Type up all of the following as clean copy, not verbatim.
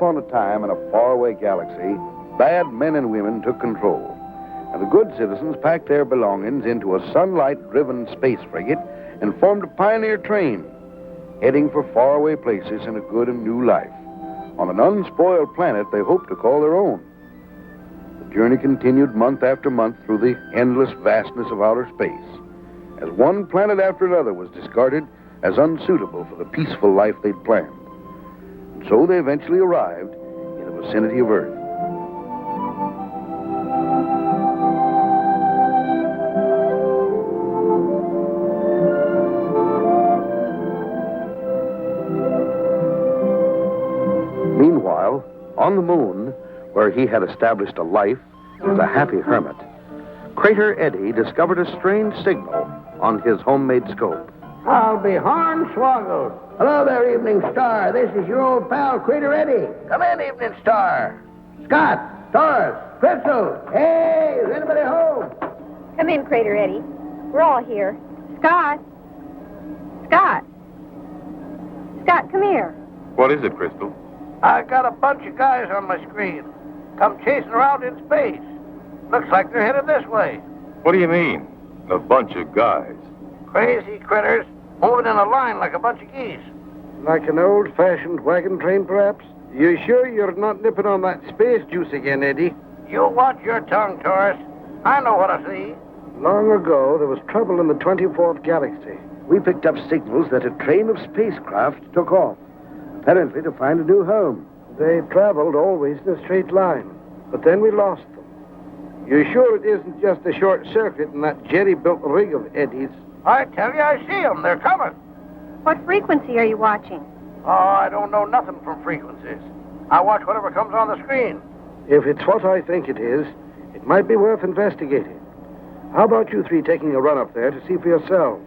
upon a time in a faraway galaxy, bad men and women took control, and the good citizens packed their belongings into a sunlight-driven space frigate and formed a pioneer train, heading for faraway places in a good and new life, on an unspoiled planet they hoped to call their own. The journey continued month after month through the endless vastness of outer space, as one planet after another was discarded as unsuitable for the peaceful life they'd planned. And so they eventually arrived in the vicinity of Earth. Meanwhile, on the moon, where he had established a life as a happy hermit, Crater Eddie discovered a strange signal on his homemade scope. I'll be hornswoggled. Hello there, Evening Star. This is your old pal, Crater Eddie. Come in, Evening Star. Scott, Taurus, Crystal. Hey, is anybody home? Come in, Crater Eddie. We're all here. Scott. Scott, come here. What is it, Crystal? I got a bunch of guys on my screen. Come chasing around in space. Looks like they're headed this way. What do you mean, a bunch of guys? Crazy critters, moving in a line like a bunch of geese. Like an old-fashioned wagon train, perhaps? You sure you're not nipping on that space juice again, Eddie? You watch your tongue, Taurus. I know what I see. Long ago, there was trouble in the 24th galaxy. We picked up signals that a train of spacecraft took off, apparently to find a new home. They traveled always in a straight line, but then we lost them. You sure it isn't just a short circuit in that jerry-built rig of Eddie's? I tell you, I see them. They're coming. What frequency are you watching? Oh, I don't know nothing from frequencies. I watch whatever comes on the screen. If it's what I think it is, it might be worth investigating. How about you three taking a run up there to see for yourselves?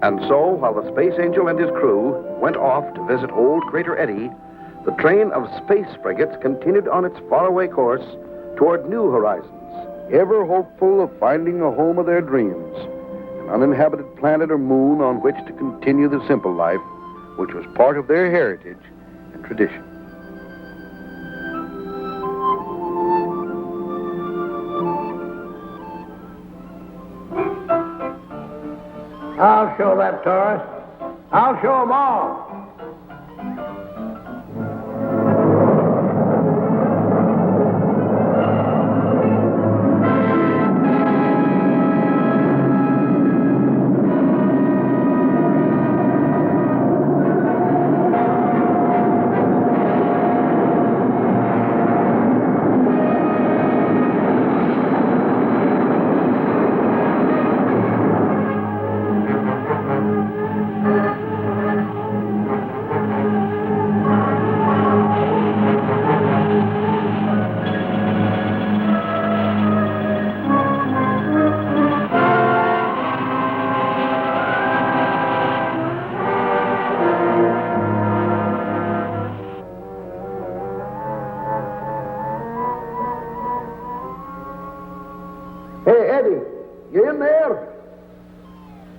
And so, while the Space Angel and his crew went off to visit old Crater Eddie, the train of space frigates continued on its faraway course toward new horizons, ever hopeful of finding a home of their dreams, an uninhabited planet or moon on which to continue the simple life which was part of their heritage and tradition. I'll show that, Taurus. I'll show them all.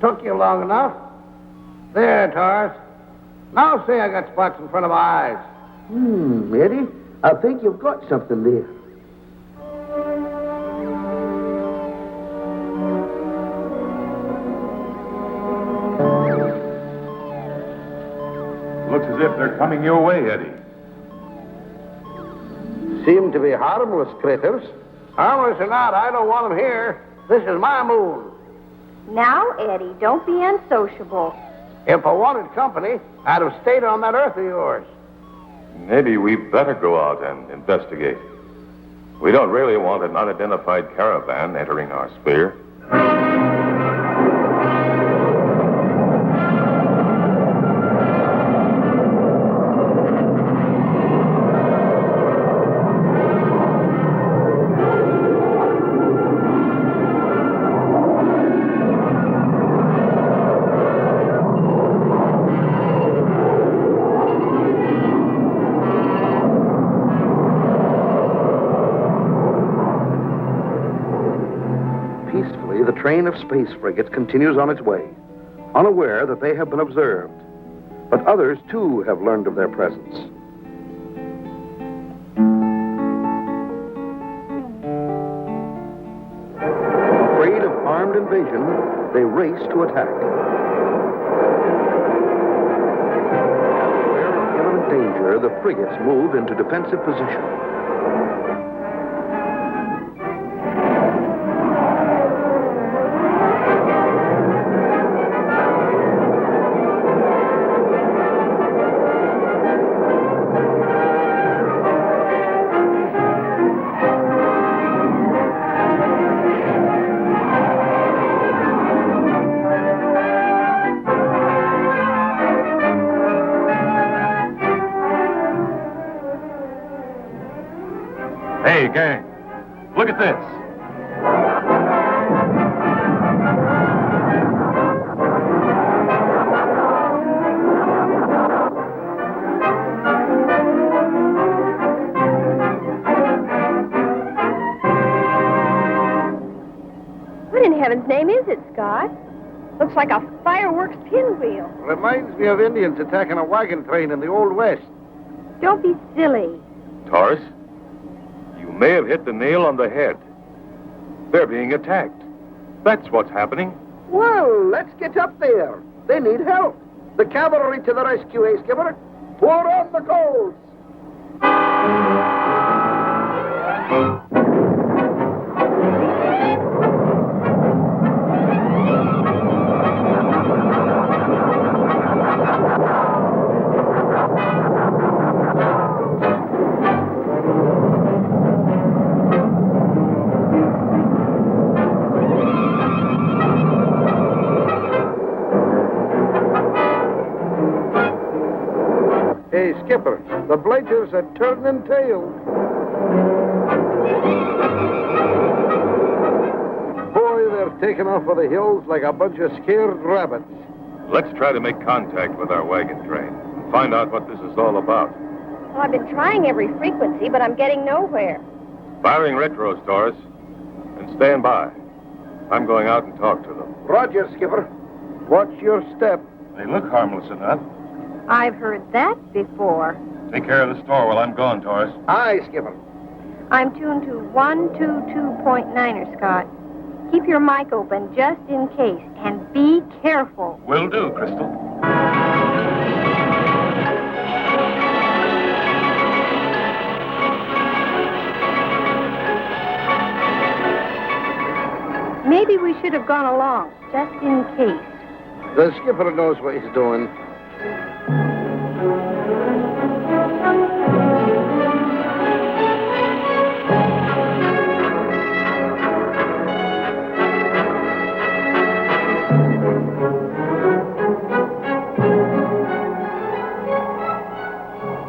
Took you long enough. There, Taurus. Now say I got spots in front of my eyes. Eddie, I think you've got something there. Looks as if they're coming your way, Eddie. Seem to be harmless critters. Harmless or not, I don't want them here. This is my moon. Now, Eddie, don't be unsociable. If I wanted company, I'd have stayed on that Earth of yours. Maybe we better go out and investigate. We don't really want an unidentified caravan entering our sphere. train of space frigates continues on its way, unaware that they have been observed. But others, too, have learned of their presence. Afraid of armed invasion, they race to attack. Aware of imminent danger, the frigates move into defensive position. Hey, gang, look at this. What in heaven's name is it, Scott? Looks like a fireworks pinwheel. Reminds me of Indians attacking a wagon train in the Old West. Don't be silly. Taurus, you may have hit the nail on the head. They're being attacked. That's what's happening. Well, let's get up there. They need help. The cavalry to the rescue, eh, Skipper? Pour on the coals. Hey, Skipper, the blighters are turning tail. Boy, they're taking off for the hills like a bunch of scared rabbits. Let's try to make contact with our wagon train and find out what this is all about. Well, I've been trying every frequency, but I'm getting nowhere. Firing retros, Taurus, and stand by. I'm going out and talk to them. Roger, Skipper. Watch your step. They look harmless enough. I've heard that before. Take care of the store while I'm gone, Taurus. Aye, Skipper. I'm tuned to 122.9er, Scott. Keep your mic open just in case, and be careful. Will do, Crystal. Maybe we should have gone along, just in case. The skipper knows what he's doing.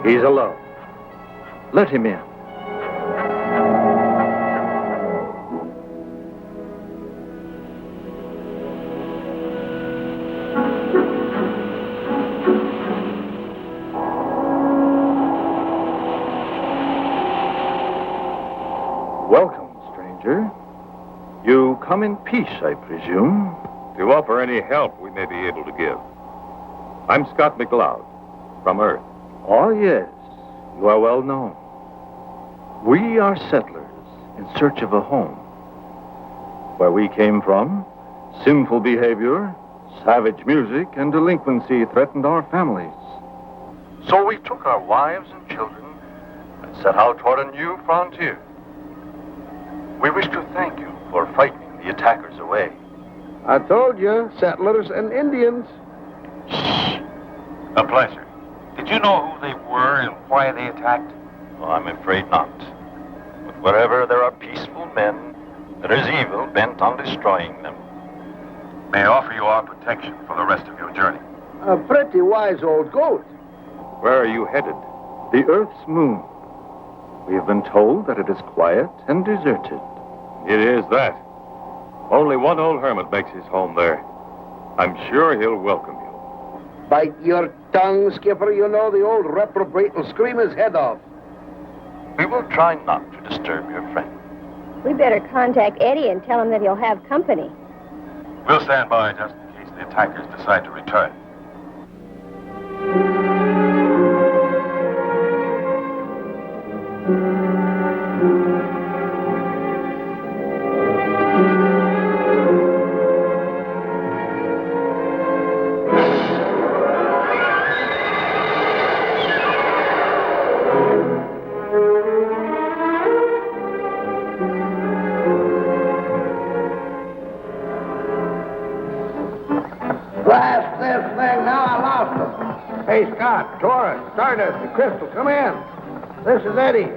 He's alone. Let him in. Welcome, stranger. You come in peace, I presume? To offer any help we may be able to give. I'm Scott McCloud, from Earth. Oh, yes. You are well known. We are settlers in search of a home. Where we came from, sinful behavior, savage music, and delinquency threatened our families. So we took our wives and children and set out toward a new frontier. We wish to thank you for frightening the attackers away. I told you, settlers and Indians. Shh. A pleasure. Did you know who they were and why they attacked? Well, I'm afraid not. But wherever there are peaceful men, there is evil bent on destroying them. May I offer you our protection for the rest of your journey? A pretty wise old goat. Where are you headed? The Earth's moon. We have been told that it is quiet and deserted. It is that. Only one old hermit makes his home there. I'm sure he'll welcome you. Bite your tongue, Skipper. You know the old reprobate will scream his head off. We will try not to disturb your friend. We better contact Eddie and tell him that he'll have company. We'll stand by just in case the attackers decide to return. Blast this thing, now I lost them. Hey, Scott, Taurus, Starduster, Crystal, come in. This is Eddie.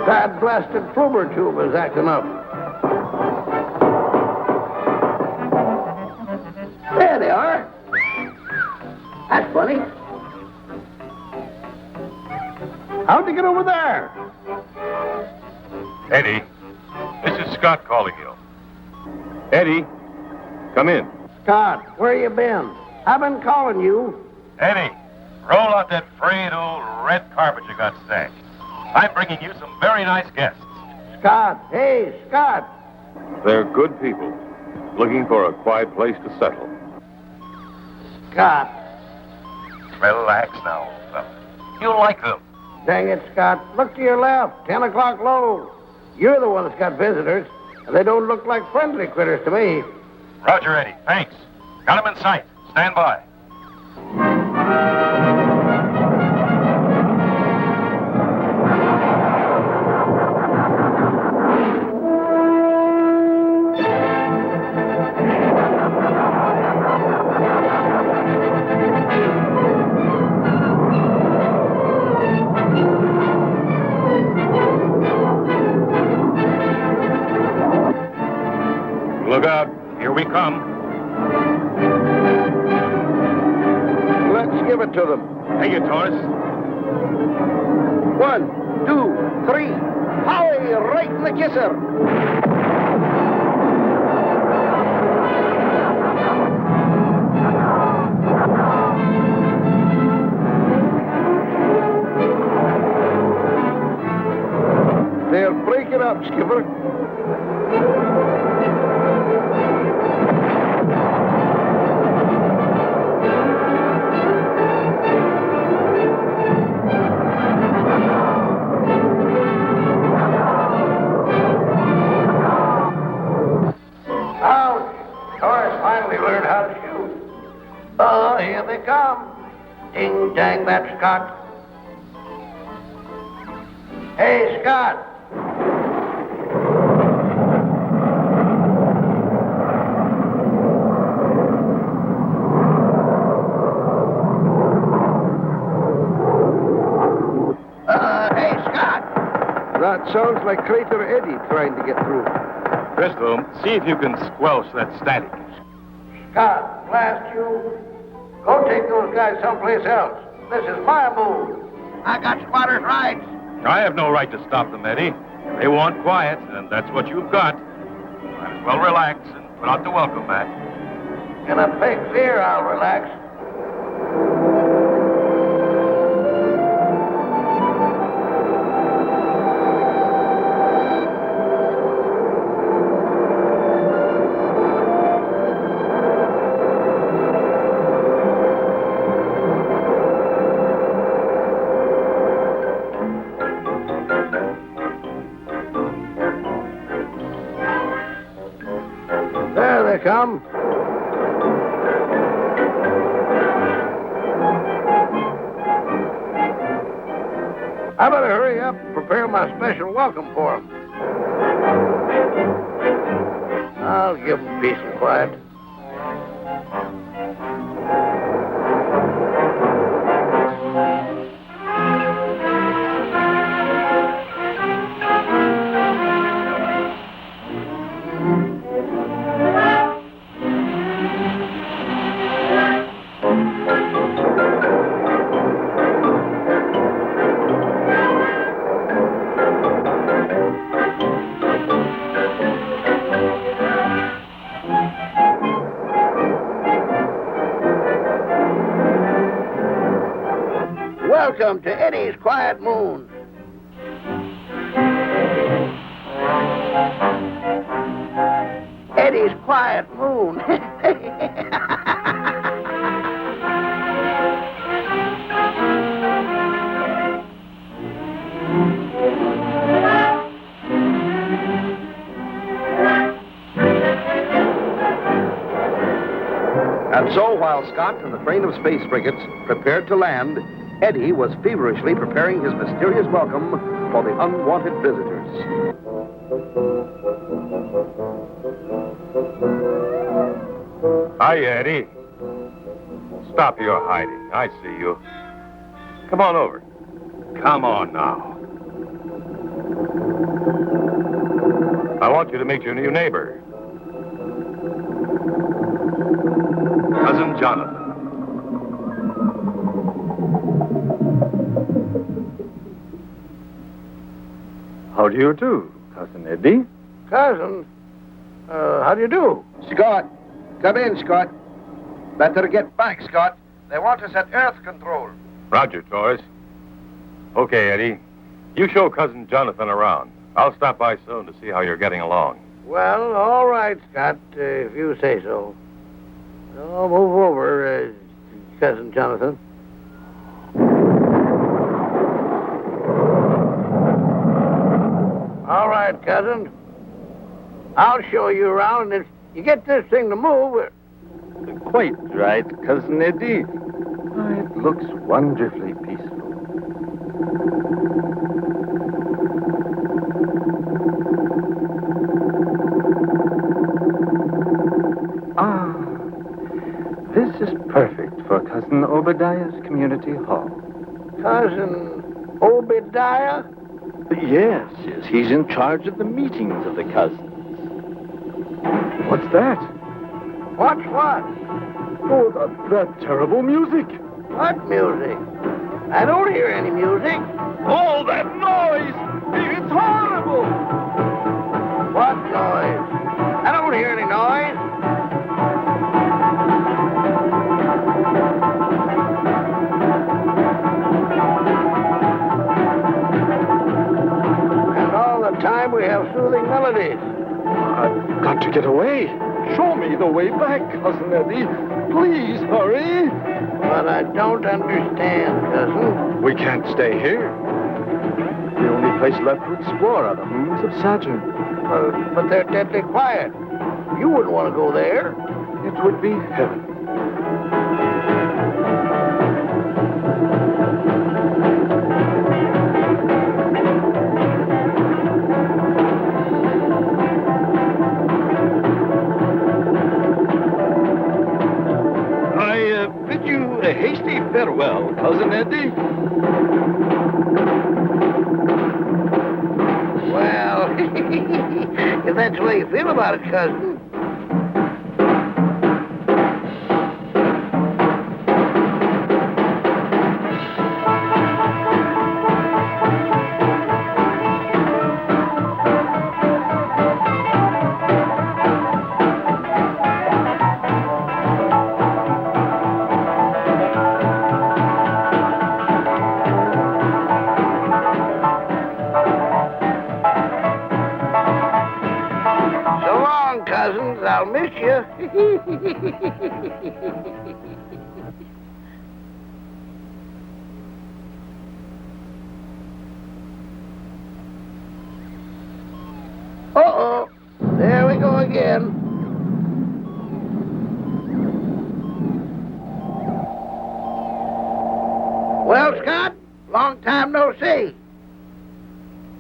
That blasted Fevre tube is acting up. There they are. That's funny. How'd they get over there? Eddie, this is Scott calling you. Eddie, come in. Scott, where you been? I've been calling you. Eddie, roll out that frayed old red carpet you got stacked. I'm bringing you some very nice guests. Scott, hey, Scott. They're good people, looking for a quiet place to settle. Scott. Relax now, old fella. You'll like them. Dang it, Scott. Look to your left. 10 o'clock low. You're the one that's got visitors, and they don't look like friendly critters to me. Roger, Eddie. Thanks. Got them in sight. Stand by. Look out. Here we come. Let's give it to them. Hey, you, Taurus. 1, 2, 3. Howie, right in the kisser. They'll break it up, Skipper. Oh, here they come. Ding, dang, that Scott. Hey, Scott. Hey, Scott. That sounds like Crater Eddie trying to get through. Crystal, see if you can squelch that static. Scott, blast you. Go take those guys someplace else. This is my move. I got squatters' rights. I have no right to stop them, Eddie. They want quiet, and that's what you've got. Might as well relax and put out the welcome mat. In a pig's ear, I'll relax. There they come. I better hurry up and prepare my special welcome for them. I'll give them peace and quiet. Welcome to Eddie's Quiet Moon. Eddie's quiet moon. And so, while Scott and the train of space frigates prepared to land, Eddie was feverishly preparing his mysterious welcome for the unwanted visitors. Hi, Eddie. Stop your hiding. I see you. Come on over. Come on now. I want you to meet your new neighbor. Cousin Jonathan. How do you do, Cousin Eddie? Cousin, how do you do? Scott, come in, Scott. Better get back, Scott. They want us at Earth Control. Roger, Taurus. Okay, Eddie. You show Cousin Jonathan around. I'll stop by soon to see how you're getting along. Well, all right, Scott, if you say so. I'll move over, Cousin Jonathan. All right, cousin. I'll show you around, and if you get this thing to move... Quite right, Cousin Eddie. It looks wonderfully peaceful. This is perfect for Cousin Obadiah's community hall. Cousin Obadiah? Yes, he's in charge of the meetings of the cousins. What's that? What's what? Oh, that terrible music. What music? I don't hear any music. Oh, that noise! It's horrible! What noise? I don't hear any noise. And all the time we have soothing melodies. I've got to get away. Show me the way back, Cousin Eddie. Please hurry. But I don't understand, cousin. We can't stay here. The only place left to explore are the moons of Saturn. But they're deadly quiet. You wouldn't want to go there. It would be heaven. I bid you a hasty farewell, Cousin Eddie. Well, if that's the way you feel about it, cousin. Cousins, I'll miss you. Uh-oh. There we go again. Well, Scott, long time no see.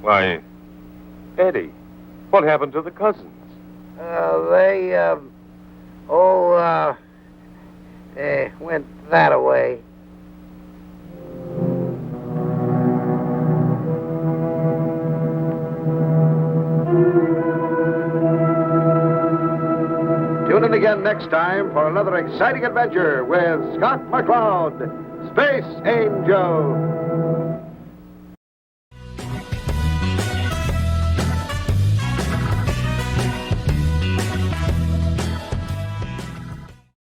Why, Eddie, what happened to the cousins? They went that away. Tune in again next time for another exciting adventure with Scott McCloud, Space Angel.